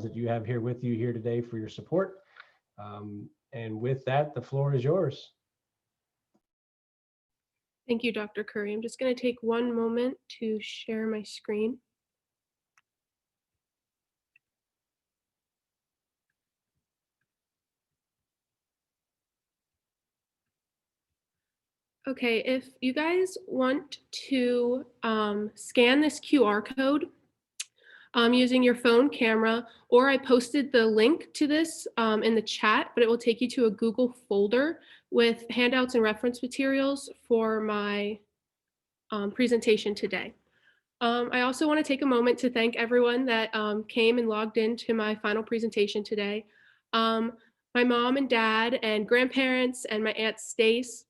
that you have here with you here today for your support. And with that, the floor is yours. Thank you, Dr. Curry. I'm just going to take one moment to share my screen. Okay, if you guys want to scan this QR code using your phone camera, or I posted the link to this in the chat, but it will take you to a Google folder with handouts and reference materials for my presentation today. I also want to take a moment to thank everyone that came and logged into my final presentation today. My mom and dad and grandparents and my Aunt Stace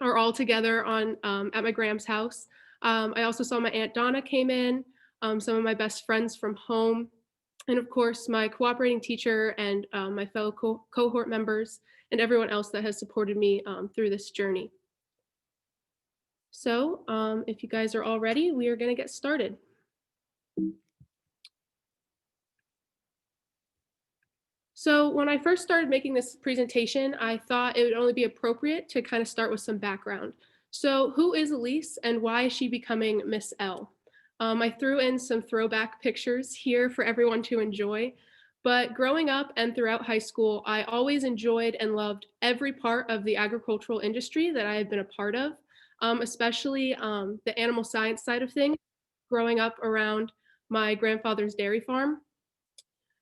are all together on at my Gram's house. I also saw my Aunt Donna came in, some of my best friends from home, and of course my cooperating teacher and my fellow cohort members and everyone else that has supported me through this journey. So if you guys are all ready, we are going to get started. So when I first started making this presentation, I thought it would only be appropriate to kind of start with some background. So who is Elise and why is she becoming Miss L? I threw in some throwback pictures here for everyone to enjoy. But growing up and throughout high school, I always enjoyed and loved every part of the agricultural industry that I have been a part of, especially the animal science side of things, growing up around my grandfather's dairy farm.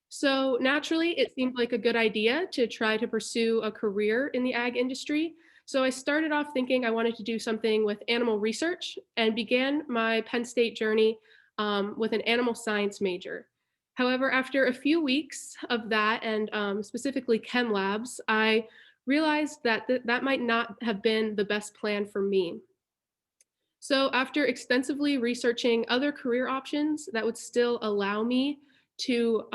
So naturally, it seemed like a good idea to try to pursue a career in the ag industry. So I started off thinking I wanted to do something with animal research and began my Penn State journey with an animal science major. However, after a few weeks of that and specifically chem labs, I realized that that might not have been the best plan for me. So after extensively researching other career options that would still allow me to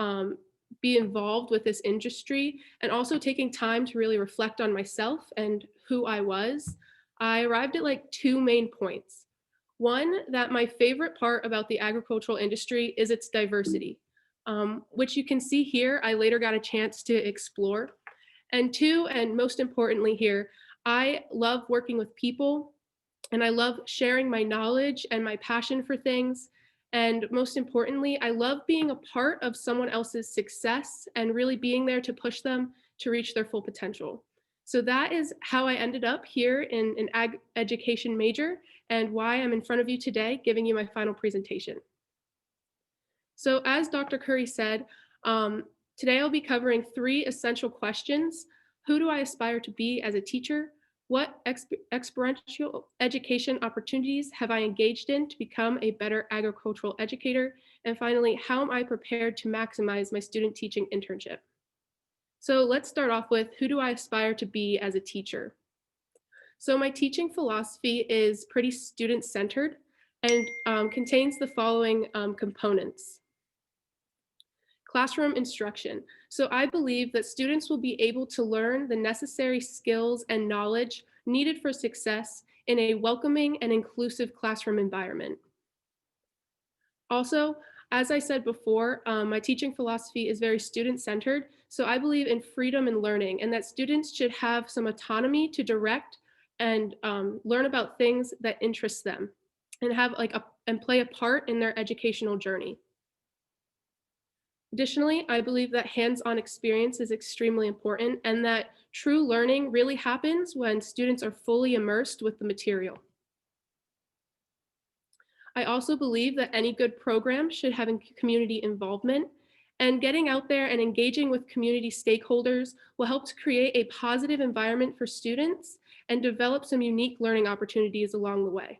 be involved with this industry and also taking time to really reflect on myself and who I was, I arrived at like two main points. One, that my favorite part about the agricultural industry is its diversity, which you can see here, I later got a chance to explore. And two, and most importantly here, I love working with people and I love sharing my knowledge and my passion for things. And most importantly, I love being a part of someone else's success and really being there to push them to reach their full potential. So that is how I ended up here in an ag education major and why I'm in front of you today giving you my final presentation. So as Dr. Curry said, today I'll be covering three essential questions. Who do I aspire to be as a teacher? What experiential education opportunities have I engaged in to become a better agricultural educator? And finally, how am I prepared to maximize my student teaching internship? So let's start off with, who do I aspire to be as a teacher? So my teaching philosophy is pretty student-centered and contains the following components. Classroom instruction. So I believe that students will be able to learn the necessary skills and knowledge needed for success in a welcoming and inclusive classroom environment. Also, as I said before, my teaching philosophy is very student-centered. So I believe in freedom in learning and that students should have some autonomy to direct and learn about things that interest them and have and play a part in their educational journey. Additionally, I believe that hands-on experience is extremely important and that true learning really happens when students are fully immersed with the material. I also believe that any good program should have community involvement, and getting out there and engaging with community stakeholders will help to create a positive environment for students and develop some unique learning opportunities along the way.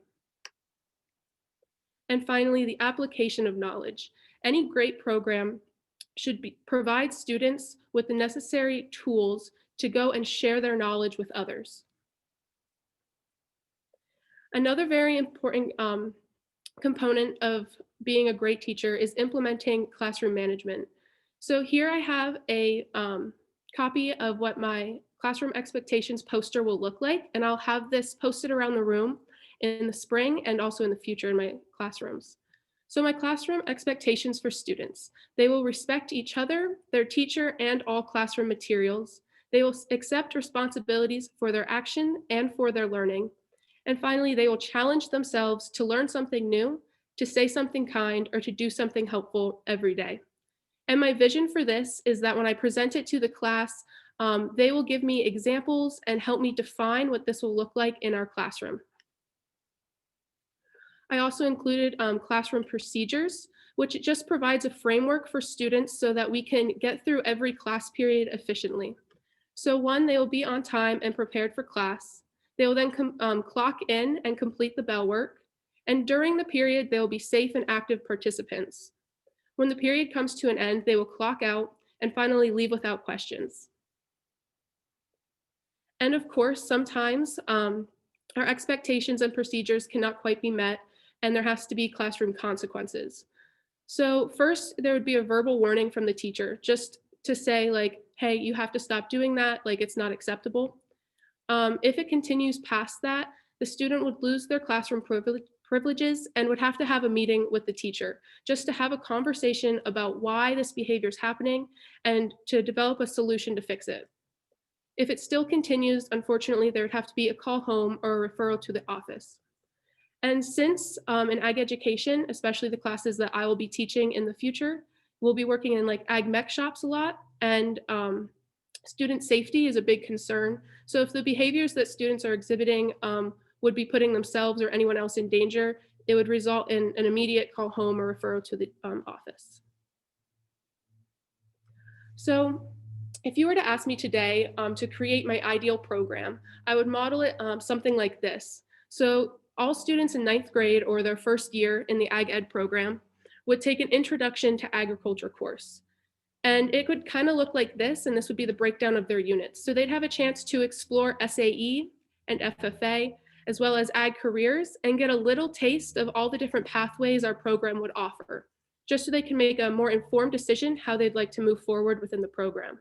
And finally, the application of knowledge. Any great program should provide students with the necessary tools to go and share their knowledge with others. Another very important component of being a great teacher is implementing classroom management. So here I have a copy of what my classroom expectations poster will look like, and I'll have this posted around the room in the spring and also in the future in my classrooms. So my classroom expectations for students. They will respect each other, their teacher, and all classroom materials. They will accept responsibilities for their action and for their learning. And finally, they will challenge themselves to learn something new, to say something kind, or to do something helpful every day. And my vision for this is that when I present it to the class, they will give me examples and help me define what this will look like in our classroom. I also included classroom procedures, which just provides a framework for students so that we can get through every class period efficiently. So one, they will be on time and prepared for class. They will then clock in and complete the bell work. And during the period, they will be safe and active participants. When the period comes to an end, they will clock out and finally leave without questions. And of course, sometimes our expectations and procedures cannot quite be met, and there has to be classroom consequences. So first, there would be a verbal warning from the teacher, just to say like, hey, you have to stop doing that, like it's not acceptable. If it continues past that, the student would lose their classroom privileges and would have to have a meeting with the teacher, just to have a conversation about why this behavior is happening and to develop a solution to fix it. If it still continues, unfortunately, there would have to be a call home or a referral to the office. And since in ag education, especially the classes that I will be teaching in the future, we'll be working in like ag mech shops a lot, and student safety is a big concern. So if the behaviors that students are exhibiting would be putting themselves or anyone else in danger, it would result in an immediate call home or referral to the office. So if you were to ask me today to create my ideal program, I would model it something like this. So all students in ninth grade or their first year in the Ag Ed program would take an Introduction to Agriculture course. And it could kind of look like this, and this would be the breakdown of their units. So they'd have a chance to explore SAE and FFA, as well as ag careers, and get a little taste of all the different pathways our program would offer, just so they can make a more informed decision how they'd like to move forward within the program.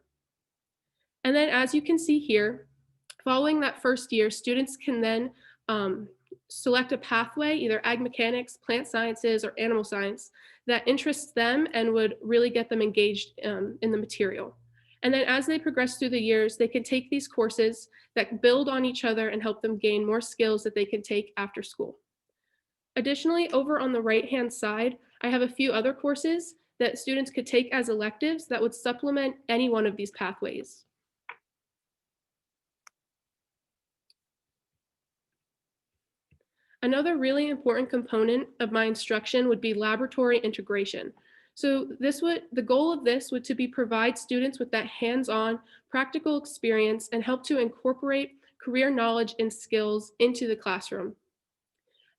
And then as you can see here, following that first year, students can then select a pathway, either ag mechanics, plant sciences, or animal science, that interests them and would really get them engaged in the material. And then as they progress through the years, they can take these courses that build on each other and help them gain more skills that they can take after school. Additionally, over on the right-hand side, I have a few other courses that students could take as electives that would supplement any one of these pathways. Another really important component of my instruction would be laboratory integration. So the goal of this would to be provide students with that hands-on practical experience and help to incorporate career knowledge and skills into the classroom,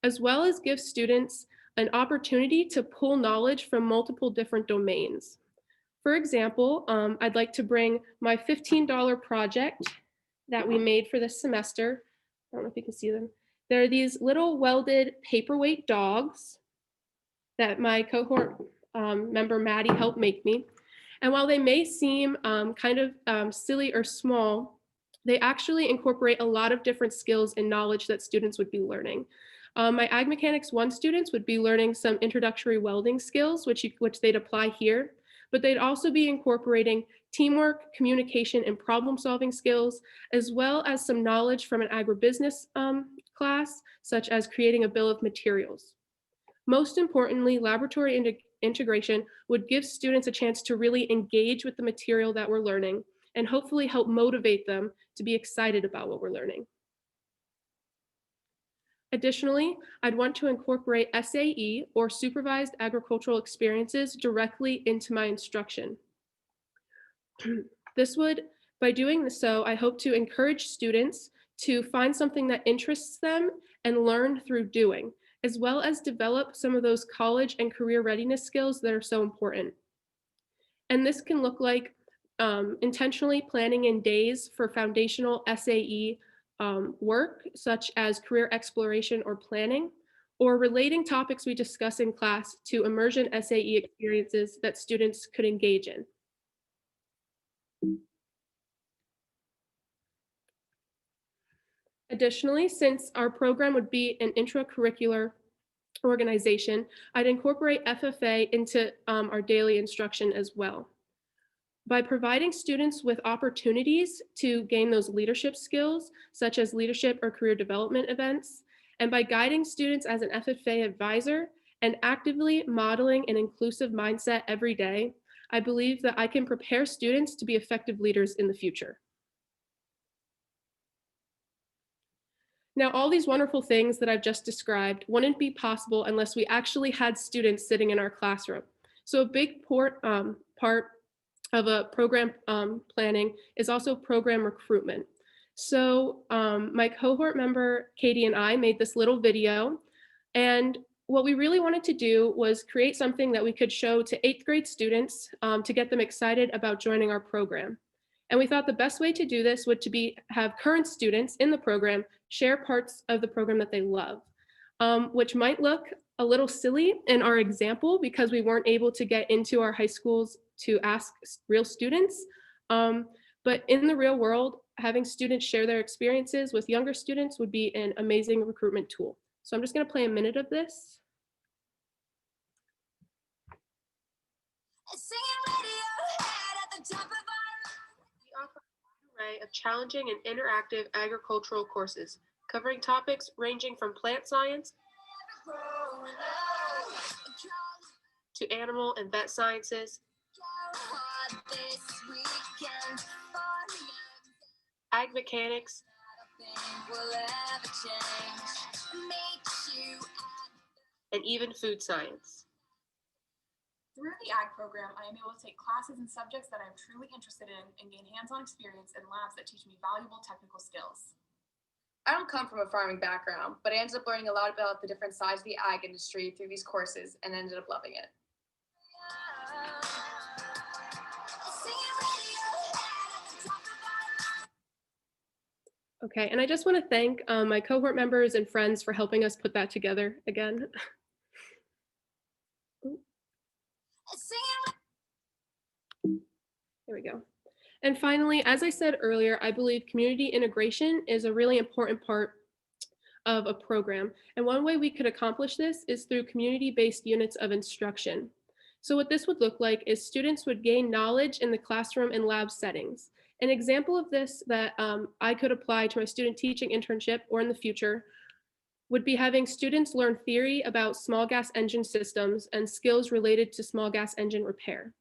as well as give students an opportunity to pull knowledge from multiple different domains. For example, I'd like to bring my $15 project that we made for this semester. I don't know if you can see them. There are these little welded paperweight dogs that my cohort member Maddie helped make me. And while they may seem kind of silly or small, they actually incorporate a lot of different skills and knowledge that students would be learning. My Ag Mechanics 1 students would be learning some introductory welding skills, which they'd apply here, but they'd also be incorporating teamwork, communication, and problem-solving skills, as well as some knowledge from an agribusiness class, such as creating a bill of materials. Most importantly, laboratory integration would give students a chance to really engage with the material that we're learning and hopefully help motivate them to be excited about what we're learning. Additionally, I'd want to incorporate SAE, or supervised agricultural experiences, directly into my instruction. By doing so, I hope to encourage students to find something that interests them and learn through doing, as well as develop some of those college and career readiness skills that are so important. And this can look like intentionally planning in days for foundational SAE work, such as career exploration or planning, or relating topics we discuss in class to immersion SAE experiences that students could engage in. Additionally, since our program would be an intracurricular organization, I'd incorporate FFA into our daily instruction as well. By providing students with opportunities to gain those leadership skills, such as leadership or career development events, and by guiding students as an FFA advisor and actively modeling an inclusive mindset every day, I believe that I can prepare students to be effective leaders in the future. Now, all these wonderful things that I've just described wouldn't be possible unless we actually had students sitting in our classroom. So a big part of a program planning is also program recruitment. So my cohort member, Katie, and I made this little video. And what we really wanted to do was create something that we could show to 8th grade students to get them excited about joining our program. And we thought the best way to do this would to be have current students in the program share parts of the program that they love, which might look a little silly in our example because we weren't able to get into our high schools to ask real students. But in the real world, having students share their experiences with younger students would be an amazing recruitment tool. So I'm just going to play a minute of this. We offer a wide array of challenging and interactive agricultural courses covering topics ranging from plant science to animal and vet sciences, ag mechanics, and even food science. Through the ag program, I am able to take classes and subjects that I'm truly interested in and gain hands-on experience in labs that teach me valuable technical skills. I don't come from a farming background, but I ended up learning a lot about the different sides of the ag industry through these courses and ended up loving it. Okay, and I just want to thank my cohort members and friends for helping us put that together again. There we go. And finally, as I said earlier, I believe community integration is a really important part of a program. And one way we could accomplish this is through community-based units of instruction. So what this would look like is students would gain knowledge in the classroom and lab settings. An example of this that I could apply to my student teaching internship or in the future would be having students learn theory about small gas engine systems and skills related to small gas engine repair.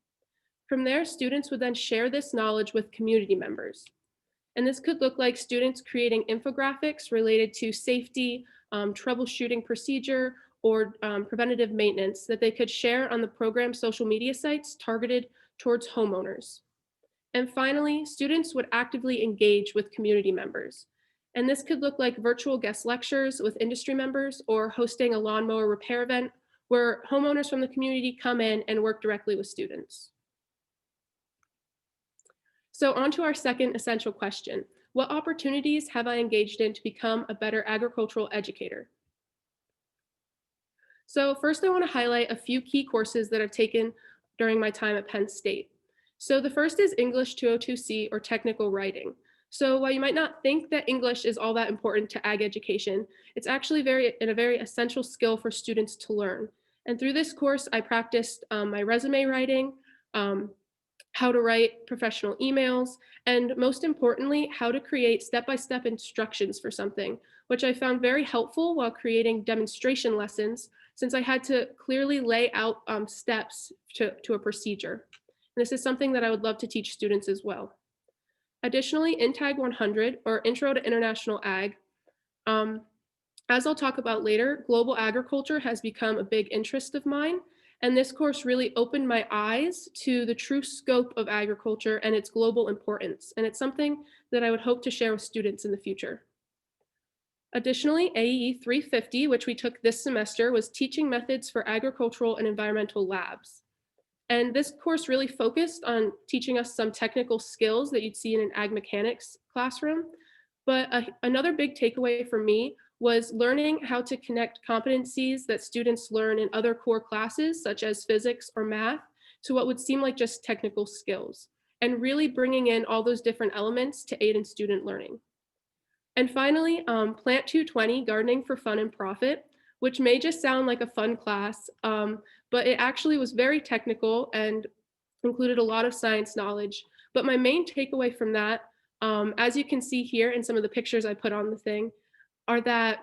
From there, students would then share this knowledge with community members. And this could look like students creating infographics related to safety, troubleshooting procedure, or preventative maintenance that they could share on the program's social media sites targeted towards homeowners. And finally, students would actively engage with community members. And this could look like virtual guest lectures with industry members or hosting a lawnmower repair event where homeowners from the community come in and work directly with students. So on to our second essential question. What opportunities have I engaged in to become a better agricultural educator? So first I want to highlight a few key courses that I've taken during my time at Penn State. So the first is English 202C or technical writing. So while you might not think that English is all that important to ag education, it's actually a very essential skill for students to learn. And through this course, I practiced my resume writing, how to write professional emails, and most importantly, how to create step-by-step instructions for something, which I found very helpful while creating demonstration lessons, since I had to clearly lay out steps to a procedure. And this is something that I would love to teach students as well. Additionally, INTAG 100, or Intro to International Ag, as I'll talk about later, global agriculture has become a big interest of mine. And this course really opened my eyes to the true scope of agriculture and its global importance. And it's something that I would hope to share with students in the future. Additionally, AE 350, which we took this semester, was Teaching Methods for Agricultural and Environmental Labs. And this course really focused on teaching us some technical skills that you'd see in an ag mechanics classroom. But another big takeaway for me was learning how to connect competencies that students learn in other core classes, such as physics or math, to what would seem like just technical skills, and really bringing in all those different elements to aid in student learning. And finally, Plant 220, Gardening for Fun and Profit, which may just sound like a fun class, but it actually was very technical and included a lot of science knowledge. But my main takeaway from that, as you can see here in some of the pictures I put on the thing, are that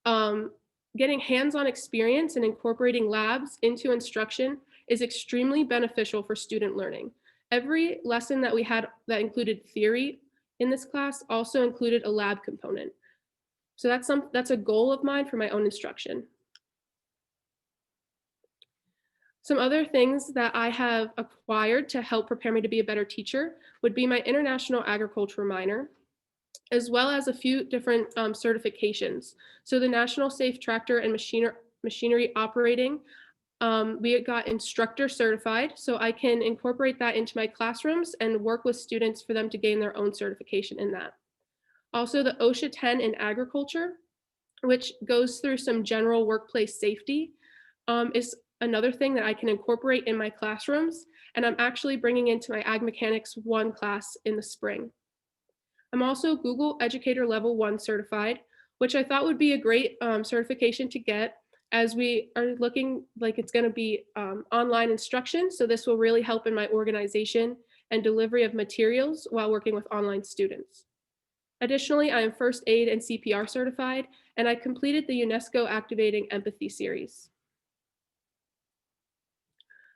um, getting hands-on experience and incorporating labs into instruction is extremely beneficial for student learning. Every lesson that we had that included theory in this class also included a lab component. So that's a goal of mine for my own instruction. Some other things that I have acquired to help prepare me to be a better teacher would be my International Agriculture minor, as well as a few different certifications. So the National Safe Tractor and Machinery Operating, we got instructor certified, so I can incorporate that into my classrooms and work with students for them to gain their own certification in that. Also the OSHA 10 in agriculture, which goes through some general workplace safety, is another thing that I can incorporate in my classrooms, and I'm actually bringing into my Ag Mechanics 1 class in the spring. I'm also Google Educator Level 1 certified, which I thought would be a great certification to get, as we are looking like it's going to be online instruction. So this will really help in my organization and delivery of materials while working with online students. Additionally, I am first aid and CPR certified, and I completed the UNESCO Activating Empathy series.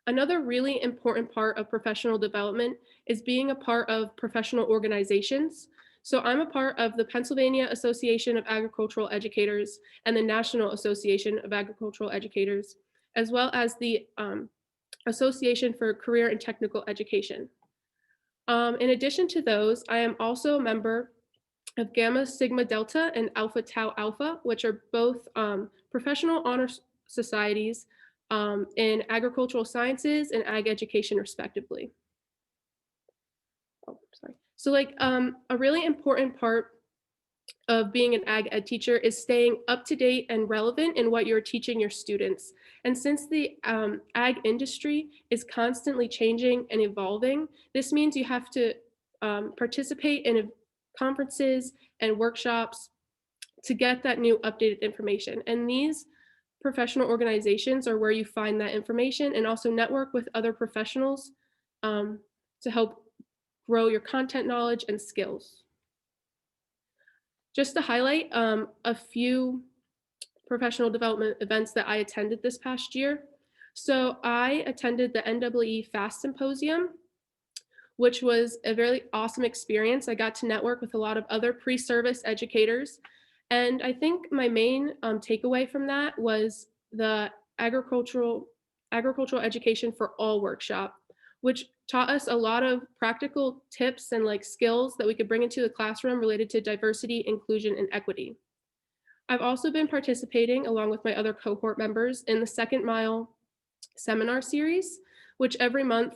Another really important part of professional development is being a part of professional organizations. So I'm a part of the Pennsylvania Association of Agricultural Educators and the National Association of Agricultural Educators, as well as the Association for Career and Technical Education. In addition to those, I am also a member of Gamma Sigma Delta and Alpha Tau Alpha, which are both professional honor societies in agricultural sciences and ag education, respectively. Oh, sorry. So like a really important part of being an ag ed teacher is staying up to date and relevant in what you're teaching your students. And since the ag industry is constantly changing and evolving, this means you have to participate in conferences and workshops to get that new updated information. And these professional organizations are where you find that information, and also network with other professionals to help grow your content knowledge and skills. Just to highlight a few professional development events that I attended this past year. So I attended the NEE FAST Symposium, which was a very awesome experience. I got to network with a lot of other pre-service educators. And I think my main takeaway from that was the agricultural education for all workshop, which taught us a lot of practical tips and like skills that we could bring into the classroom related to diversity, inclusion, and equity. I've also been participating along with my other cohort members in the Second Mile seminar series, which every month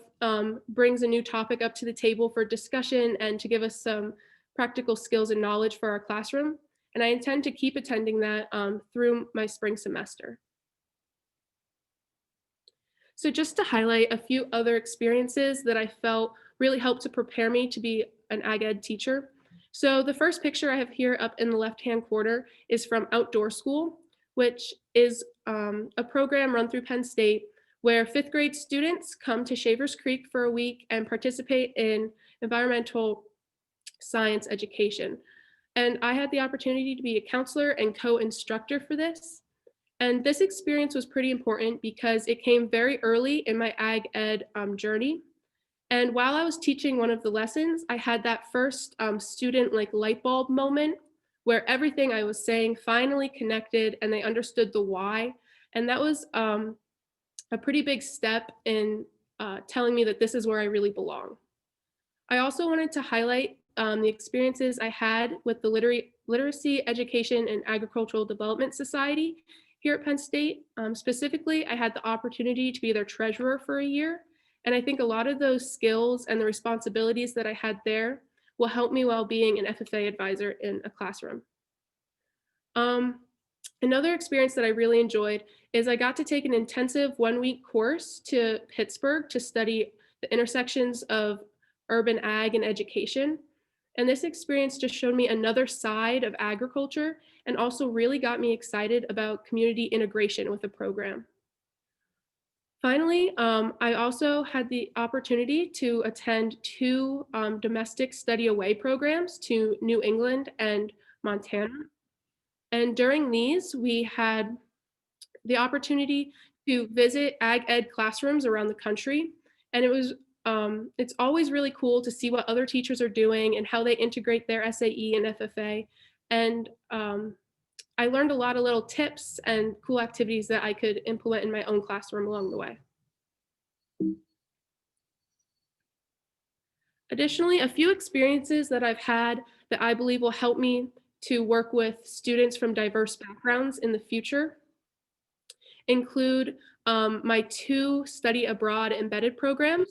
brings a new topic up to the table for discussion and to give us some practical skills and knowledge for our classroom. And I intend to keep attending that through my spring semester. So just to highlight a few other experiences that I felt really helped to prepare me to be an ag ed teacher. So the first picture I have here up in the left-hand corner is from Outdoor School, which is a program run through Penn State where 5th grade students come to Shavers Creek for a week and participate in environmental science education. And I had the opportunity to be a counselor and co-instructor for this. And this experience was pretty important because it came very early in my ag ed journey. And while I was teaching one of the lessons, I had that first student like light bulb moment where everything I was saying finally connected and they understood the why. And that was a pretty big step in telling me that this is where I really belong. I also wanted to highlight the experiences I had with the Literacy, Education, and Agricultural Development Society here at Penn State. Specifically, I had the opportunity to be their treasurer for a year. And I think a lot of those skills and the responsibilities that I had there will help me while being an FFA advisor in a classroom. Another experience that I really enjoyed is I got to take an intensive 1-week course to Pittsburgh to study the intersections of urban ag and education. And this experience just showed me another side of agriculture and also really got me excited about community integration with the program. Finally, I also had the opportunity to attend two domestic study away programs to New England and Montana. And during these, we had the opportunity to visit ag ed classrooms around the country. And it's always really cool to see what other teachers are doing and how they integrate their SAE and FFA. And I learned a lot of little tips and cool activities that I could implement in my own classroom along the way. Additionally, a few experiences that I've had that I believe will help me to work with students from diverse backgrounds in the future include my two study abroad embedded programs.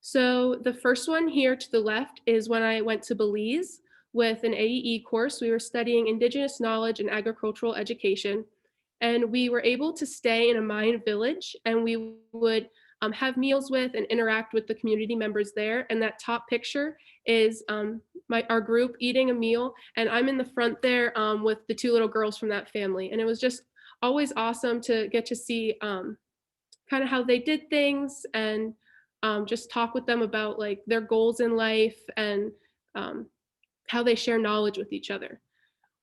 So the first one here to the left is when I went to Belize with an AEE course. We were studying Indigenous knowledge and agricultural education. And we were able to stay in a Mayan village, and we would have meals with and interact with the community members there. And that top picture is our group eating a meal, and I'm in the front there with the two little girls from that family. And it was just always awesome to get to see kind of how they did things and just talk with them about like their goals in life and how they share knowledge with each other.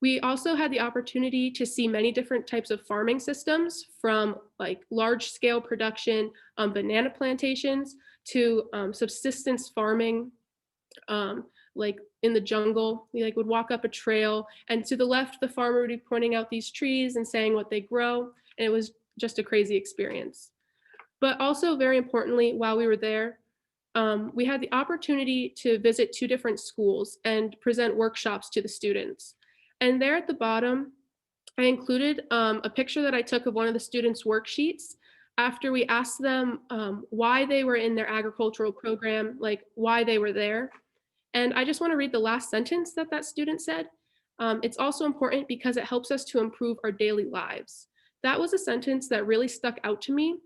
We also had the opportunity to see many different types of farming systems, from like large scale production on banana plantations to subsistence farming, like in the jungle. We would walk up a trail, and to the left, the farmer would be pointing out these trees and saying what they grow. And it was just a crazy experience. But also, very importantly, while we were there, we had the opportunity to visit two different schools and present workshops to the students. And there at the bottom, I included a picture that I took of one of the students' worksheets after we asked them why they were in their agricultural program, like why they were there. And I just want to read the last sentence that that student said. It's also important because it helps us to improve our daily lives. That was a sentence that really stuck out to me.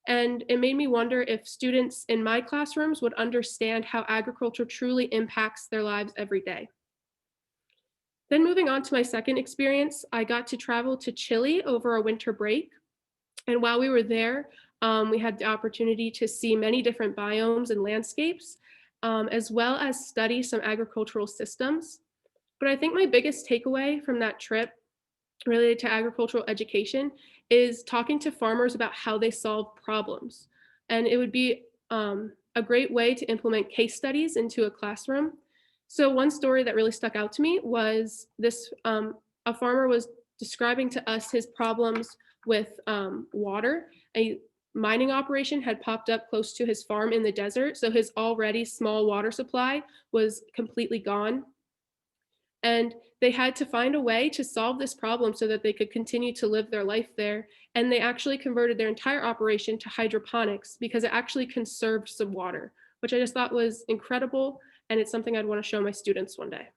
And it made me wonder if students in my classrooms would understand how agriculture truly impacts their lives every day. Then moving on to my second experience, I got to travel to Chile over a winter break. And while we were there, we had the opportunity to see many different biomes and landscapes, as well as study some agricultural systems. But I think my biggest takeaway from that trip related to agricultural education is talking to farmers about how they solve problems. And it would be a great way to implement case studies into a classroom. So one story that really stuck out to me was this, a farmer was describing to us his problems with water. A mining operation had popped up close to his farm in the desert, so his already small water supply was completely gone. And they had to find a way to solve this problem so that they could continue to live their life there. And they actually converted their entire operation to hydroponics because it actually conserved some water, which I just thought was incredible. And it's something I'd want to show my students one day.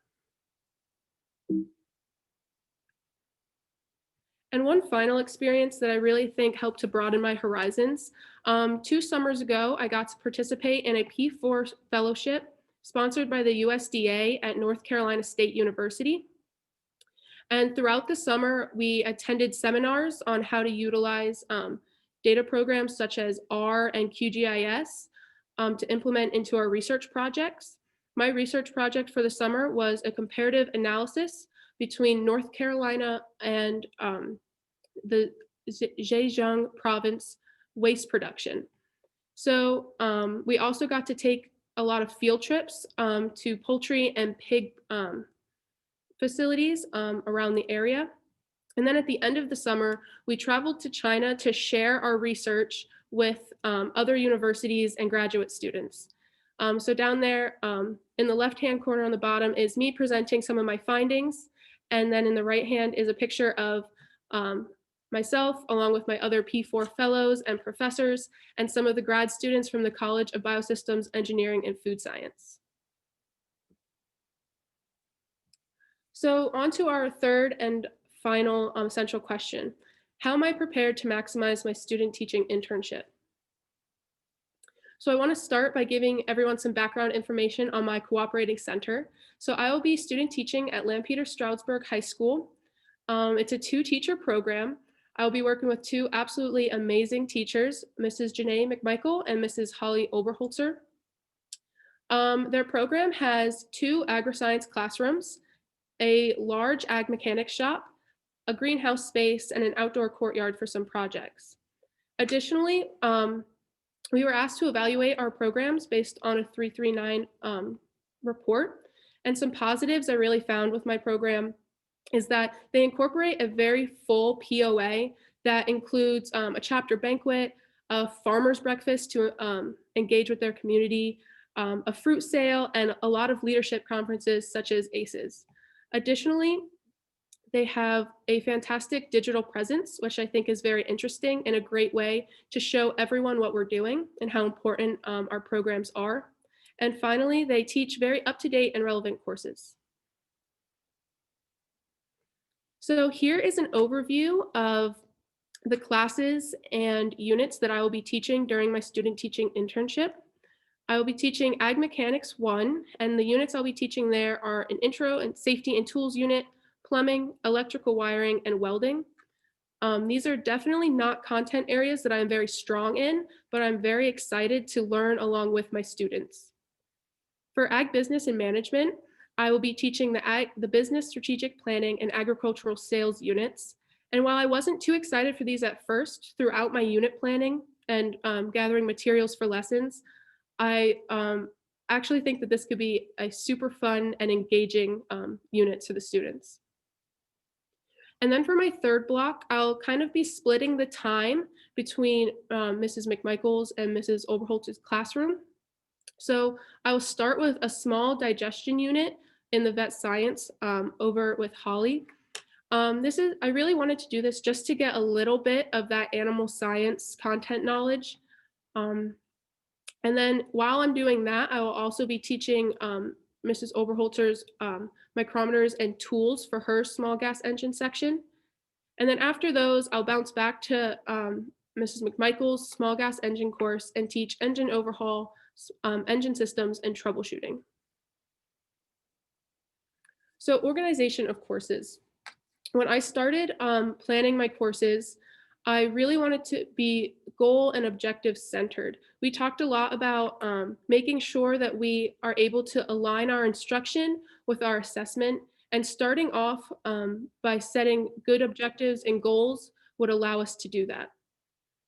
And one final experience that I really think helped to broaden my horizons. 2 summers ago, I got to participate in a P4 fellowship sponsored by the USDA at North Carolina State University. And throughout the summer, we attended seminars on how to utilize data programs such as R and QGIS to implement into our research projects. My research project for the summer was a comparative analysis between North Carolina and the Zhejiang province waste production. So we also got to take a lot of field trips to poultry and pig facilities around the area. And then at the end of the summer, we traveled to China to share our research with other universities and graduate students. So down there in the left-hand corner on the bottom is me presenting some of my findings. And then in the right hand is a picture of myself, along with my other P4 fellows and professors, and some of the grad students from the College of Biosystems Engineering and Food Science. So on to our third and final central question. How am I prepared to maximize my student teaching internship? So I want to start by giving everyone some background information on my cooperating center. So I will be student teaching at Lampeter Stroudsburg High School. It's a 2-teacher program. I'll be working with 2 absolutely amazing teachers, Mrs. Janae McMichael and Mrs. Holly Oberholzer. Their program has 2 agri-science classrooms, a large ag mechanics shop, a greenhouse space, and an outdoor courtyard for some projects. Additionally, we were asked to evaluate our programs based on a 339 report. And some positives I really found with my program is that they incorporate a very full POA that includes a chapter banquet, a farmer's breakfast to engage with their community, a fruit sale, and a lot of leadership conferences such as ACES. Additionally, they have a fantastic digital presence, which I think is very interesting and a great way to show everyone what we're doing and how important our programs are. And finally, they teach very up-to-date and relevant courses. So here is an overview of the classes and units that I will be teaching during my student teaching internship. I will be teaching Ag Mechanics 1, and the units I'll be teaching there are an intro and safety and tools unit, plumbing, electrical wiring, and welding. These are definitely not content areas that I'm very strong in, but I'm very excited to learn along with my students. For Ag Business and Management, I will be teaching the Business Strategic Planning and Agricultural Sales units. And while I wasn't too excited for these at first, throughout my unit planning and gathering materials for lessons, I actually think that this could be a super fun and engaging unit to the students. And then for my third block, I'll kind of be splitting the time between Mrs. McMichael's and Mrs. Oberholz's classroom. So I will start with a small digestion unit in the vet science over with Holly. I really wanted to do this just to get a little bit of that animal science content knowledge. And then while I'm doing that, I will also be teaching Mrs. Oberholzer's micrometers and tools for her small gas engine section. And then after those, I'll bounce back to Mrs. McMichael's small gas engine course and teach engine overhaul, engine systems, and troubleshooting. So organization of courses. When I started planning my courses, I really wanted to be goal and objective centered. We talked a lot about making sure that we are able to align our instruction with our assessment, and starting off by setting good objectives and goals would allow us to do that.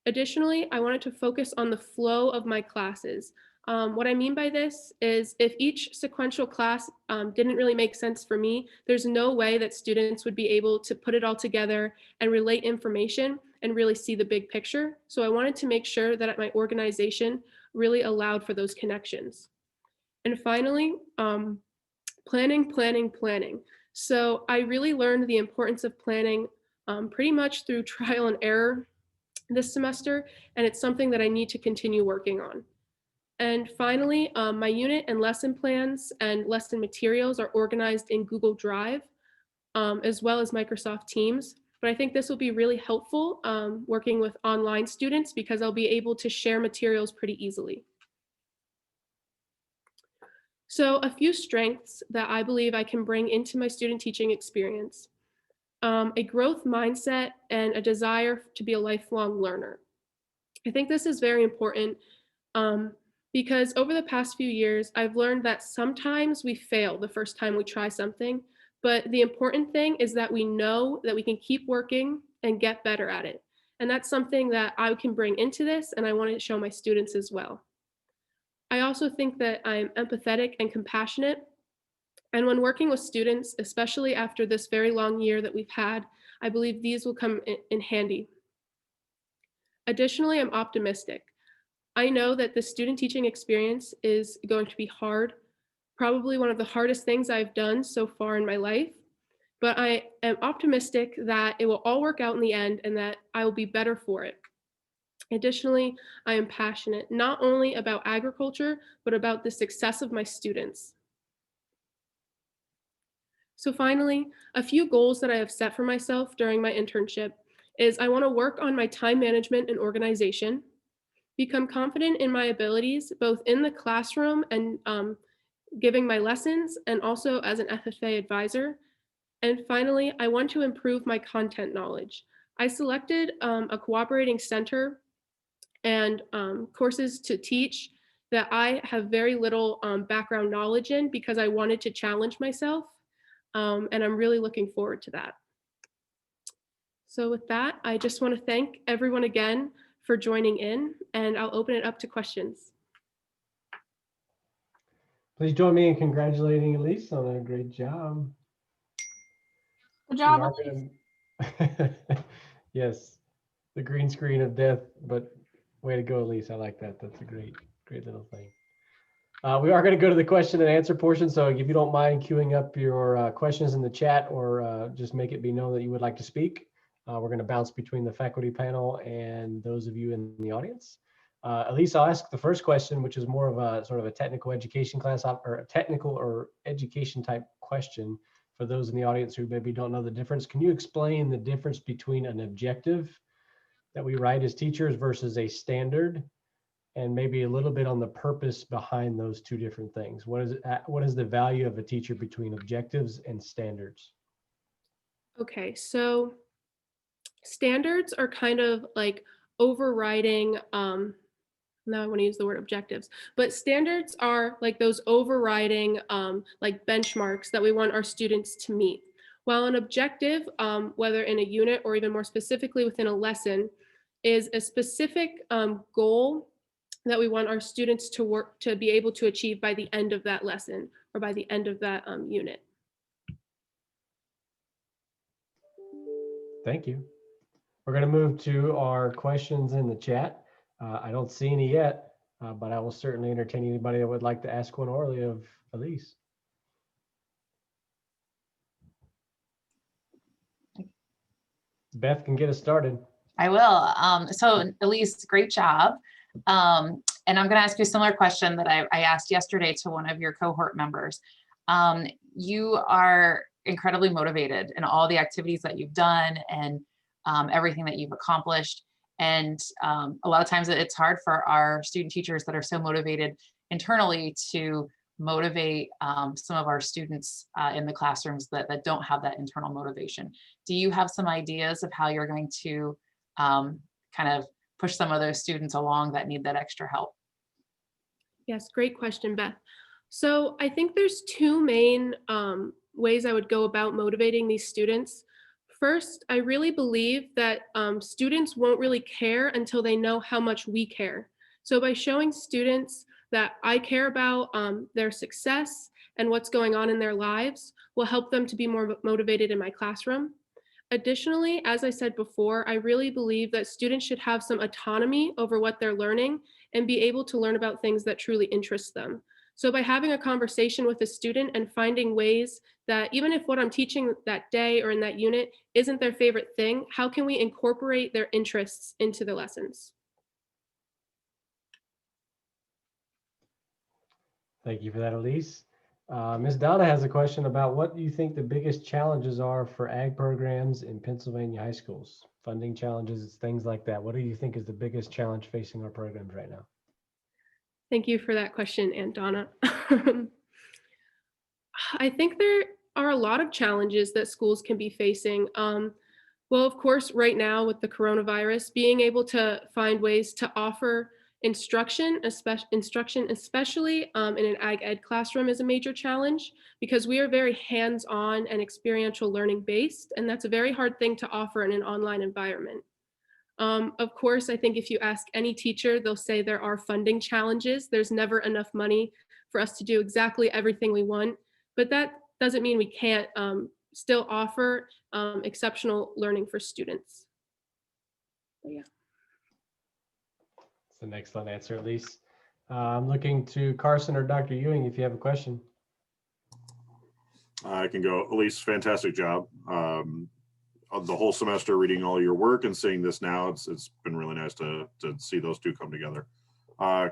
Additionally, I wanted to focus on the flow of my classes. What I mean by this is if each sequential class didn't really make sense for me, there's no way that students would be able to put it all together and relate information and really see the big picture. So I wanted to make sure that my organization really allowed for those connections. And finally, planning. So I really learned the importance of planning pretty much through trial and error this semester, and it's something that I need to continue working on. And finally, my unit and lesson plans and lesson materials are organized in Google Drive, as well as Microsoft Teams. But I think this will be really helpful working with online students because I'll be able to share materials pretty easily. So a few strengths that I believe I can bring into my student teaching experience: a growth mindset and a desire to be a lifelong learner. I think this is very important because over the past few years, I've learned that sometimes we fail the first time we try something, but the important thing is that we know that we can keep working and get better at it. And that's something that I can bring into this, and I want to show my students as well. I also think that I'm empathetic and compassionate. And when working with students, especially after this very long year that we've had, I believe these will come in handy. Additionally, I'm optimistic. I know that the student teaching experience is going to be hard, probably one of the hardest things I've done so far in my life, but I am optimistic that it will all work out in the end and that I will be better for it. Additionally, I am passionate not only about agriculture, but about the success of my students. So finally, a few goals that I have set for myself during my internship is I want to work on my time management and organization, become confident in my abilities, both in the classroom and giving my lessons, and also as an FFA advisor. And finally, I want to improve my content knowledge. I selected a cooperating center and courses to teach that I have very little background knowledge in because I wanted to challenge myself. And I'm really looking forward to that. So with that, I just want to thank everyone again for joining in, and I'll open it up to questions. Please join me in congratulating Elise on a great job. Good We job. are gonna- Yes, the green screen of death, but way to go, Elise. I like that. That's a great little thing. We are going to go to the question and answer portion. So if you don't mind queuing up your questions in the chat, or just make it be known that you would like to speak. We're going to bounce between the faculty panel and those of you in the audience. Elise, I'll ask the first question, which is more of a sort of a technical education class or a technical or education type question for those in the audience who maybe don't know the difference. Can you explain the difference between an objective that we write as teachers versus a standard, and maybe a little bit on the purpose behind those two different things? What is the value of a teacher between objectives and standards? Okay, so standards are kind of like overriding, now I want to use the word objectives, but standards are like those overriding like benchmarks that we want our students to meet. While an objective, whether in a unit or even more specifically within a lesson, is a specific goal that we want our students to be able to achieve by the end of that lesson or by the end of that unit. Thank you. We're going to move to our questions in the chat. I don't see any yet, but I will certainly entertain anybody that would like to ask one orally of Elise. Beth can get us started. I will. So Elise, great job. And I'm going to ask you a similar question that I asked yesterday to one of your cohort members. You are incredibly motivated in all the activities that you've done and everything that you've accomplished. And a lot of times it's hard for our student teachers that are so motivated internally to motivate some of our students in the classrooms that don't have that internal motivation. Do you have some ideas of how you're going to kind of push some of those students along that need that extra help? Yes, great question, Beth. So I think there's two main ways I would go about motivating these students. First, I really believe that students won't really care until they know how much we care. So by showing students that I care about their success and what's going on in their lives will help them to be more motivated in my classroom. Additionally, as I said before, I really believe that students should have some autonomy over what they're learning and be able to learn about things that truly interest them. So by having a conversation with a student and finding ways that even if what I'm teaching that day or in that unit isn't their favorite thing, how can we incorporate their interests into the lessons? Thank you for that, Elise. Ms. Donna has a question about what do you think the biggest challenges are for ag programs in Pennsylvania high schools? Funding challenges, things like that. What do you think is the biggest challenge facing our programs right now? Thank you for that question, Aunt Donna. I think there are a lot of challenges that schools can be facing. Well, of course, right now with the coronavirus, being able to find ways to offer instruction, especially in an ag ed classroom, is a major challenge because we are very hands-on and experiential learning based, and that's a very hard thing to offer in an online environment. Of course, I think if you ask any teacher, they'll say there are funding challenges. There's never enough money for us to do exactly everything we want, but that doesn't mean we can't still offer exceptional learning for students. But yeah. That's an excellent answer, Elise. I'm looking to Carson or Dr. Ewing if you have a question. I can go. Elise, fantastic job. The whole semester reading all your work and seeing this now, it's been really nice to see those two come together.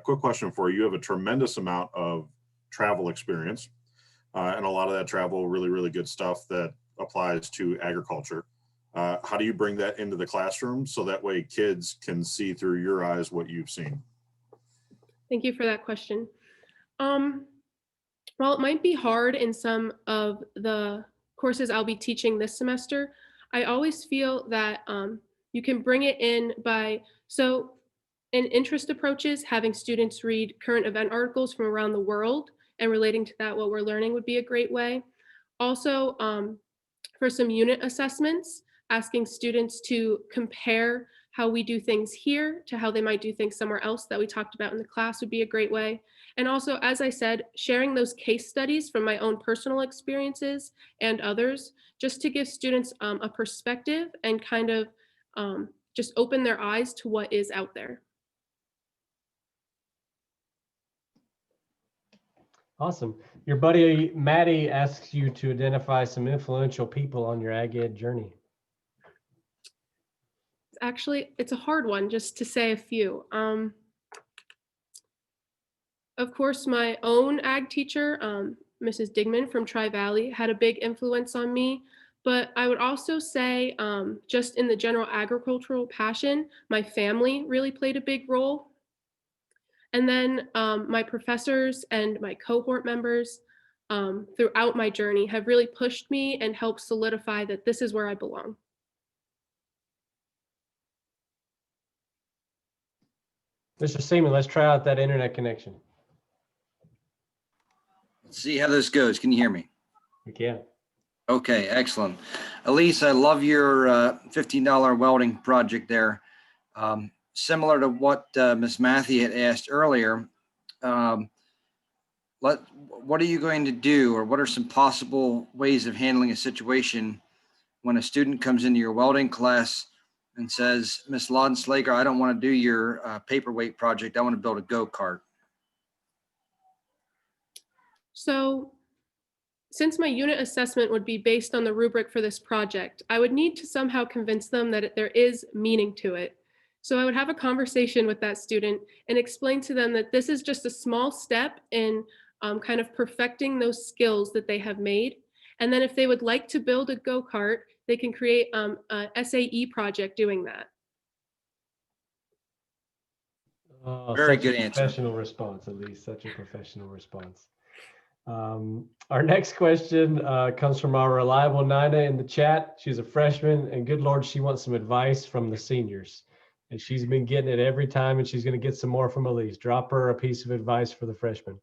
Quick question for you. You have a tremendous amount of travel experience and a lot of that travel, really good stuff that applies to agriculture. How do you bring that into the classroom so that way kids can see through your eyes what you've seen? Thank you for that question. While it might be hard in some of the courses I'll be teaching this semester, I always feel that you can bring it in in interest approaches, having students read current event articles from around the world and relating to that, what we're learning would be a great way. Also, for some unit assessments, asking students to compare how we do things here to how they might do things somewhere else that we talked about in the class would be a great way. And also, as I said, sharing those case studies from my own personal experiences and others, just to give students a perspective and kind of just open their eyes to what is out there. Awesome. Your buddy Maddie asks you to identify some influential people on your ag ed journey. Actually, it's a hard one, just to say a few. Of course, my own ag teacher, Mrs. Digman from Tri-Valley, had a big influence on me. But I would also say, just in the general agricultural passion, my family really played a big role. And then my professors and my cohort members throughout my journey have really pushed me and helped solidify that this is where I belong. Mr. Seaman, let's try out that internet connection. Let's see how this goes. Can you hear me? We can. Okay, excellent. Elise, I love your $15 welding project there. Similar to what Ms. Matthew had asked earlier, what are you going to do, or what are some possible ways of handling a situation when a student comes into your welding class and says, Ms. Laudenslager, I don't want to do your paperweight project. I want to build a go-kart. So since my unit assessment would be based on the rubric for this project, I would need to somehow convince them that there is meaning to it. So I would have a conversation with that student and explain to them that this is just a small step in kind of perfecting those skills that they have made. And then if they would like to build a go-kart, they can create a SAE project doing that. Oh, Very such good a answer. professional response, at least such a professional response. Our next question comes from our reliable Nina in the chat. She's a freshman, and good Lord, she wants some advice from the seniors. And she's been getting it every time, and she's going to get some more from Elise. Drop her a piece of advice for the freshmen.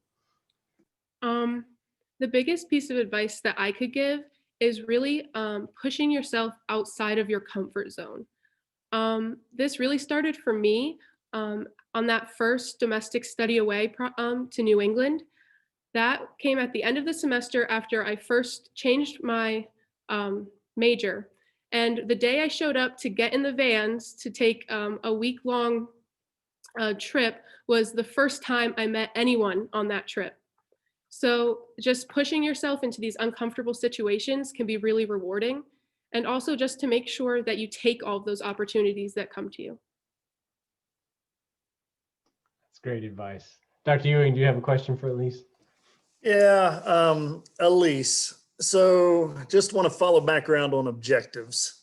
The biggest piece of advice that I could give is really pushing yourself outside of your comfort zone. This really started for me on that first domestic study away to New England. That came at the end of the semester after I first changed my major. And the day I showed up to get in the vans to take a week-long trip was the first time I met anyone on that trip. So just pushing yourself into these uncomfortable situations can be really rewarding. And also just to make sure that you take all of those opportunities that come to you. That's great advice. Dr. Ewing, do you have a question for Elise? Yeah, Elise. So just want to follow background on objectives.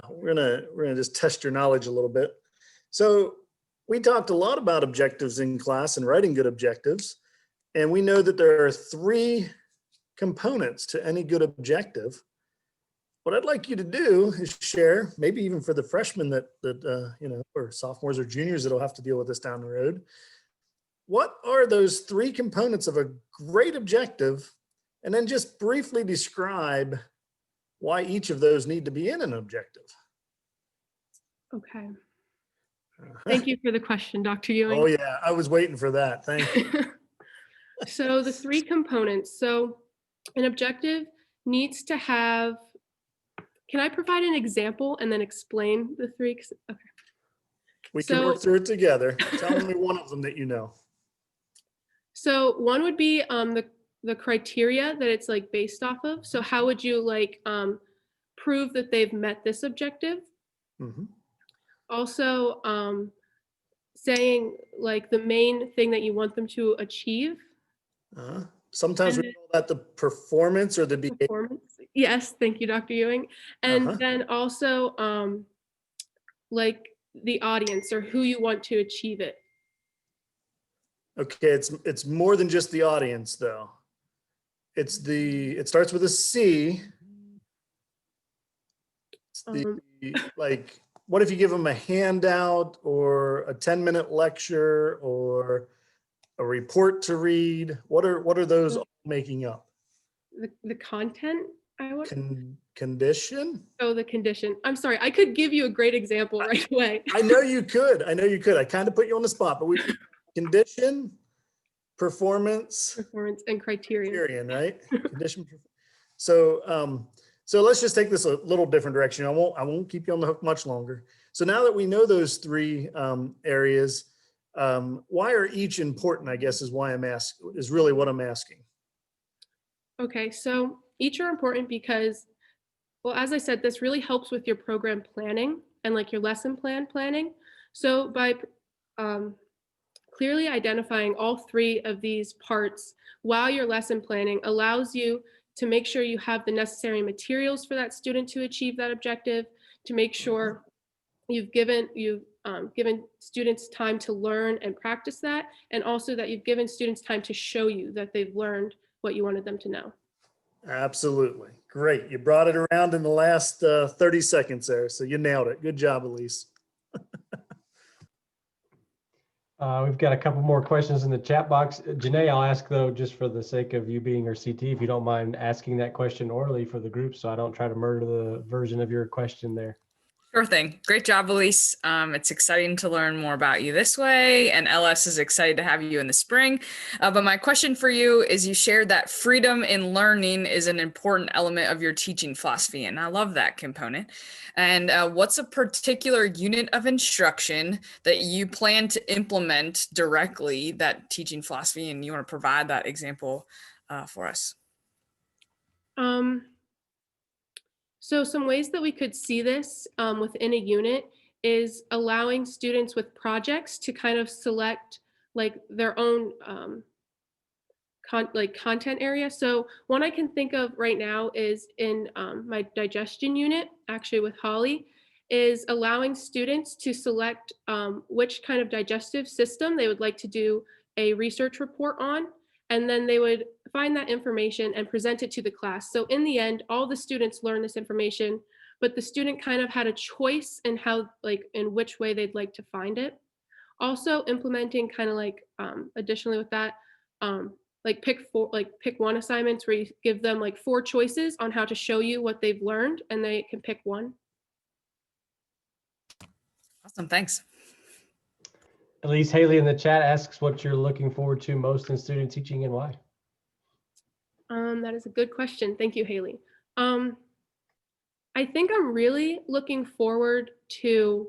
We're gonna just test your knowledge a little bit. So we talked a lot about objectives in class and writing good objectives. And we know that there are 3 components to any good objective. What I'd like you to do is share, maybe even for the freshmen that or sophomores or juniors that'll have to deal with this down the road. What are those 3 components of a great objective? And then just briefly describe why each of those need to be in an objective. Okay. Thank you for the question, Dr. Ewing. Oh yeah, I was waiting for that. Thank you. So the 3 components. So an objective needs to have, can I provide an example and then explain the 3? Okay. We can work through it together. Tell me one of them that you know. So one would be the criteria that it's like based off of. So how would you like prove that they've met this objective? Mm-hmm. Also saying like the main thing that you want them to achieve. Sometimes we call that the performance or the behavior. Performance. Yes, thank you, Dr. Ewing. And then also like the audience or who you want to achieve it. Okay, it's more than just the audience though. It starts with a C. It's Um, like, what if you give them a handout or a 10-minute lecture or a report to read? What are those all making up? the content I want. Condition? Oh, the condition. I'm sorry. I could give you a great example right away. I know you could. I kind of put you on the spot, but we condition, performance, Performance and criteria. criterion, right? Condition. So let's just take this a little different direction. I won't keep you on the hook much longer. So now that we know those three areas, why are each important? I guess is really what I'm asking. Okay, so each are important because, well, as I said, this really helps with your program planning and like your lesson plan planning. So by clearly identifying all three of these parts while you're lesson planning allows you to make sure you have the necessary materials for that student to achieve that objective, to make sure you've given students time to learn and practice that, and also that you've given students time to show you that they've learned what you wanted them to know. Absolutely. Great. You brought it around in the last 30 seconds there. So you nailed it. Good job, Elise. We've got a couple more questions in the chat box. Janae, I'll ask though, just for the sake of you being our CT, if you don't mind asking that question orally for the group, so I don't try to murder the version of your question there. Sure thing. Great job, Elise. It's exciting to learn more about you this way, and LS is excited to have you in the spring. But my question for you is, you shared that freedom in learning is an important element of your teaching philosophy, and I love that component. And what's a particular unit of instruction that you plan to implement directly that teaching philosophy, and you want to provide that example for us? So some ways that we could see this within a unit is allowing students with projects to kind of select like their own content area. So one I can think of right now is in my digestion unit, actually with Holly, is allowing students to select which kind of digestive system they would like to do a research report on. And then they would find that information and present it to the class. So in the end, all the students learn this information, but the student kind of had a choice in how, like, in which way they'd like to find it. Also implementing kind of like, additionally with that, like pick one assignments where you give them like 4 choices on how to show you what they've learned, and they can pick one. Awesome, thanks. Elise Haley in the chat asks what you're looking forward to most in student teaching and why. That is a good question. Thank you, Haley. I think I'm really looking forward to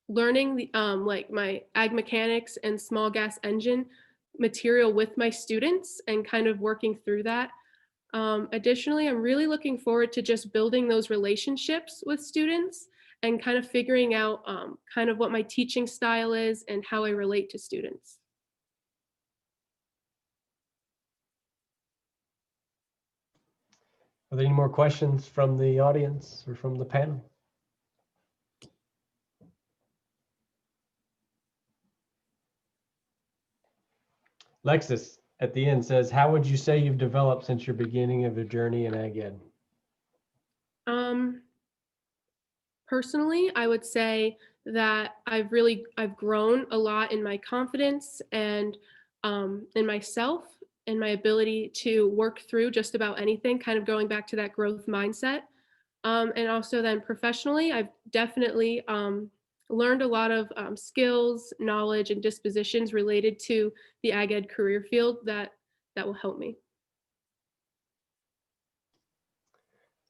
learning the like my ag mechanics and small gas engine material with my students and kind of working through that. Additionally, I'm really looking forward to just building those relationships with students and kind of figuring out kind of what my teaching style is and how I relate to students. Are there any more questions from the audience or from the panel? Lexus at the end says, how would you say you've developed since your beginning of your journey in Ag Ed? Personally, I would say that I've grown a lot in my confidence and in myself and my ability to work through just about anything, kind of going back to that growth mindset. And also then professionally, I've definitely learned a lot of skills, knowledge, and dispositions related to the Ag Ed career field that will help me.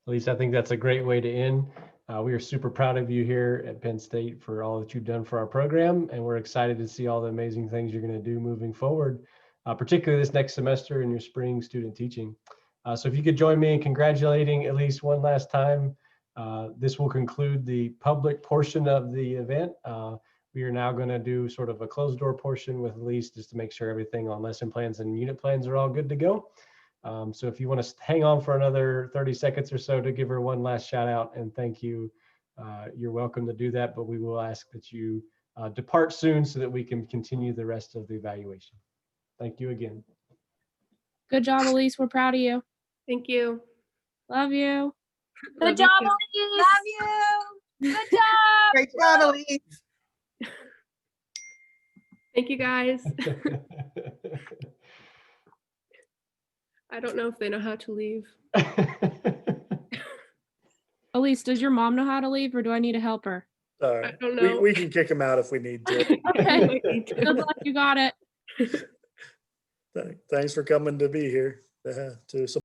Elise, I think that's a great way to end. We are super proud of you here at Penn State for all that you've done for our program, and we're excited to see all the amazing things you're going to do moving forward, particularly this next semester in your spring student teaching. So if you could join me in congratulating Elise one last time. This will conclude the public portion of the event. We are now going to do sort of a closed door portion with Elise just to make sure everything on lesson plans and unit plans are all good to go. So if you want to hang on for another 30 seconds or so to give her one last shout out and thank you, you're welcome to do that, but we will ask that you depart soon so that we can continue the rest of the evaluation. Thank you again. Good job, Elise. We're proud of you. Thank you. Love you. Love Good you job, too. Elise. Love you. Good job. Great job, Elise. Thank you, guys. I don't know if they know how to leave. Elise, does your mom know how to leave or do I need to help her? All right. don't know. We can kick him out if we need to. Okay. Good luck. You got it. Thanks for coming to be here to